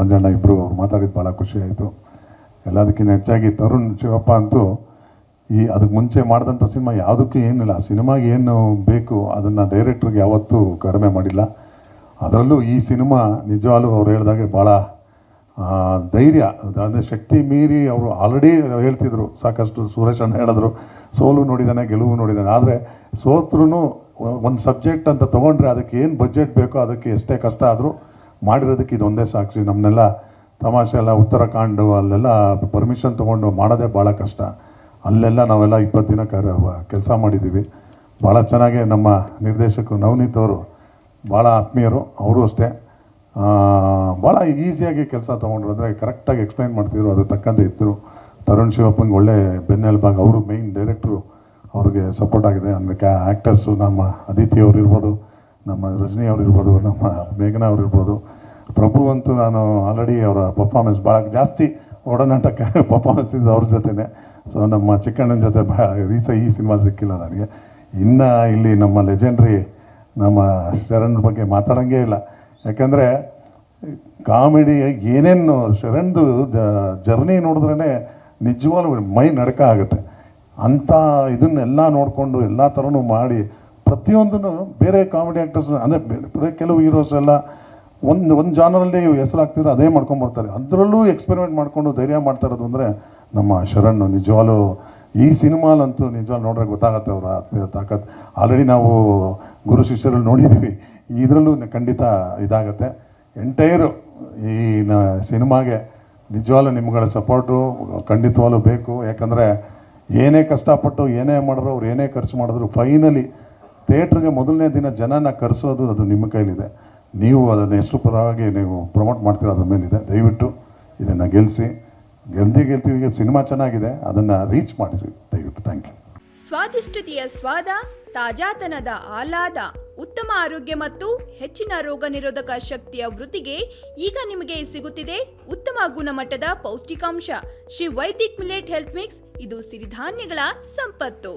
ಮಂಜಣ್ಣ ಇಬ್ಬರು ಮಾತಾಡಿದ್ದು ಭಾಳ ಖುಷಿ ಆಯಿತು. ಎಲ್ಲದಕ್ಕಿಂತ ಹೆಚ್ಚಾಗಿ ತರುಣ್ ಶಿವಪ್ಪ ಅಂತೂ ಅದಕ್ಕೆ ಮುಂಚೆ ಮಾಡಿದಂಥ ಸಿನಿಮಾ ಯಾವುದಕ್ಕೂ ಏನಿಲ್ಲ, ಆ ಸಿನಿಮಾಗೆ ಏನು ಬೇಕು ಅದನ್ನು ಡೈರೆಕ್ಟ್ರಿಗೆ ಯಾವತ್ತೂ ಕಡಿಮೆ ಮಾಡಿಲ್ಲ. ಅದರಲ್ಲೂ ಈ ಸಿನಿಮಾ ನಿಜವಾಗ್ಲೂ ಅವ್ರು ಹೇಳಿದಾಗೆ ಭಾಳ ಧೈರ್ಯ, ಅಂದರೆ ಶಕ್ತಿ ಮೀರಿ ಅವರು ಆಲ್ರೆಡಿ ಹೇಳ್ತಿದ್ರು ಸಾಕಷ್ಟು. ಸುರೇಶ್ ಅಣ್ಣ ಹೇಳಿದ್ರು ಸೋಲು ನೋಡಿದ್ದಾನೆ ಗೆಲುವು ನೋಡಿದ್ದಾನೆ, ಆದರೆ ಸೋತ್ರೂ ಒಂದು ಸಬ್ಜೆಕ್ಟ್ ಅಂತ ತೊಗೊಂಡ್ರೆ ಅದಕ್ಕೆ ಏನು ಬಜೆಟ್ ಬೇಕೋ ಅದಕ್ಕೆ ಎಷ್ಟೇ ಕಷ್ಟ ಆದರೂ ಮಾಡಿರೋದಕ್ಕೆ ಇದೊಂದೇ ಸಾಕ್ಷಿ. ನಮ್ಮನ್ನೆಲ್ಲ ತಮಾಷೆ ಎಲ್ಲ ಉತ್ತರಾಖಂಡು ಅಲ್ಲೆಲ್ಲ ಪರ್ಮಿಷನ್ ತೊಗೊಂಡು ಮಾಡೋದೇ ಭಾಳ ಕಷ್ಟ. ಅಲ್ಲೆಲ್ಲ ನಾವೆಲ್ಲ 20 ದಿನ ಕೆಲಸ ಮಾಡಿದ್ದೀವಿ. ಭಾಳ ಚೆನ್ನಾಗಿ ನಮ್ಮ ನಿರ್ದೇಶಕರು ನವನೀತ್ ಅವರು ಭಾಳ ಆತ್ಮೀಯರು, ಅವರು ಅಷ್ಟೇ ಭಾಳ ಈಸಿಯಾಗಿ ಕೆಲಸ ತೊಗೊಂಡ್ರು, ಅಂದರೆ ಕರೆಕ್ಟಾಗಿ ಎಕ್ಸ್ಪ್ಲೈನ್ ಮಾಡ್ತಿದ್ರು, ಅದು ತಕ್ಕಂತೆ ಇದ್ದರು. ತರುಣ್ ಶಿವಪ್ಪಂಗೆ ಒಳ್ಳೆ ಬೆನ್ನೆಲುಬಾಗಿ ಅವರು ಮೇಯ್ನ್ ಡೈರೆಕ್ಟ್ರು, ಅವ್ರಿಗೆ ಸಪೋರ್ಟ್ ಆಗಿದೆ. ಅಂದರೆ ಆ್ಯಕ್ಟರ್ಸು ನಮ್ಮ ಅದಿತಿ ಅವ್ರು ಇರ್ಬೋದು, ನಮ್ಮ ರಜನಿ ಅವ್ರು ಇರ್ಬೋದು, ನಮ್ಮ ಮೇಘನಾ ಅವ್ರು ಇರ್ಬೋದು. ಪ್ರಭು ಅಂತೂ ನಾನು ಆಲ್ರೆಡಿ ಅವರ ಪರ್ಫಾರ್ಮೆನ್ಸ್ ಭಾಳ ಜಾಸ್ತಿ ಒಡನಾಟಕ್ಕೆ ಪರ್ಫಾರ್ಮೆನ್ಸ್ ಇದೆ ಅವ್ರ ಜೊತೆನೇ. ಸೊ ನಮ್ಮ ಚಿಕ್ಕಣ್ಣನ ಜೊತೆ ಈ ಸಿನಿಮಾ ಸಿಕ್ಕಿಲ್ಲ ನನಗೆ. ಇನ್ನು ಇಲ್ಲಿ ನಮ್ಮ ಲೆಜೆಂಡ್ರಿ ನಮ್ಮ ಶರಣ್ ಬಗ್ಗೆ ಮಾತಾಡೋಂಗೇ ಇಲ್ಲ. ಯಾಕಂದರೆ ಕಾಮಿಡಿ ಏನೇನು ಶರಣ್ದು ಜರ್ನಿ ನೋಡಿದ್ರೇ ನಿಜವಾಗ್ಲೂ ಮೈ ನಡಕ ಆಗುತ್ತೆ. ಅಂಥ ಇದನ್ನೆಲ್ಲ ನೋಡಿಕೊಂಡು ಎಲ್ಲ ಥರನೂ ಮಾಡಿ ಪ್ರತಿಯೊಂದನ್ನು ಬೇರೆ ಕಾಮಿಡಿ ಆ್ಯಕ್ಟರ್ಸ್ ಅಂದರೆ ಬೇರೆ ಕೆಲವು ಹೀರೋಸ್ ಎಲ್ಲ ಒಂದು ಜಾನರಲ್ಲಿ ಹೆಸರಾಗ್ತಿದ್ರೆ ಅದೇ ಮಾಡ್ಕೊಂಬರ್ತಾರೆ. ಅದರಲ್ಲೂ ಎಕ್ಸ್ಪೆರಿಮೆಂಟ್ ಮಾಡಿಕೊಂಡು ಧೈರ್ಯ ಮಾಡ್ತಾ ಇರೋದು ಅಂದರೆ ನಮ್ಮ ಶರಣ್. ನಿಜವಾಗ್ಲೂ ಈ ಸಿನಿಮಾಲಂತೂ ನಿಜವಾಗ್ಲೂ ನೋಡ್ರೆ ಗೊತ್ತಾಗತ್ತೆ ಅವರ ತಾಕತ್. ಆಲ್ರೆಡಿ ನಾವು ಗುರು ಶಿಷ್ಯರಲ್ಲಿ ನೋಡಿದ್ದೀವಿ, ಇದರಲ್ಲೂ ಖಂಡಿತ ಇದಾಗತ್ತೆ. ಎಂಟೈರು ಈ ಸಿನಿಮಾಗೆ ನಿಜವಾಗ್ಲೂ ನಿಮ್ಗಳ ಸಪೋರ್ಟು ಖಂಡಿತವಾಗ್ಲೂ ಬೇಕು. ಯಾಕಂದರೆ ಏನೇ ಕಷ್ಟಪಟ್ಟು ಏನೇ ಮಾಡಿದ್ರು, ಅವ್ರು ಏನೇ ಖರ್ಚು ಮಾಡಿದ್ರು, ಫೈನಲಿ ಥಿಯೇಟ್ರಿಗೆ ಮೊದಲನೇ ದಿನ ಜನನ ಕರೆಸೋದು ಅದು ನಿಮ್ಮ ಕೈಲಿದೆ. ನೀವು ಅದನ್ನು ಎಷ್ಟು ಪರವಾಗಿ ನೀವು ಪ್ರಮೋಟ್ ಮಾಡ್ತೀರೋ ಅದ್ರ ಮೇಲಿದೆ. ದಯವಿಟ್ಟು ಇದನ್ನು ಗೆಲ್ತೀವಿ. ಸಿನಿಮಾ ಚೆನ್ನಾಗಿದೆ, ಅದನ್ನು ರೀಚ್ ಮಾಡಿಸಿ ದಯವಿಟ್ಟು. Thank you. ಸ್ವಾದಿಷ್ಟತೆಯ ಸ್ವಾದ, ತಾಜಾತನದ ಆಹ್ಲಾದ, ಉತ್ತಮ ಆರೋಗ್ಯ ಮತ್ತು ಹೆಚ್ಚಿನ ರೋಗ ನಿರೋಧಕ ಶಕ್ತಿಯ ವೃದ್ಧಿಗೆ ಈಗ ನಿಮಗೆ ಸಿಗುತ್ತಿದೆ ಉತ್ತಮ ಗುಣಮಟ್ಟದ ಪೌಷ್ಟಿಕಾಂಶ Shri Vaidik millet health mix. ಇದು ಸಿರಿಧಾನ್ಯಗಳ ಸಂಪತ್ತು.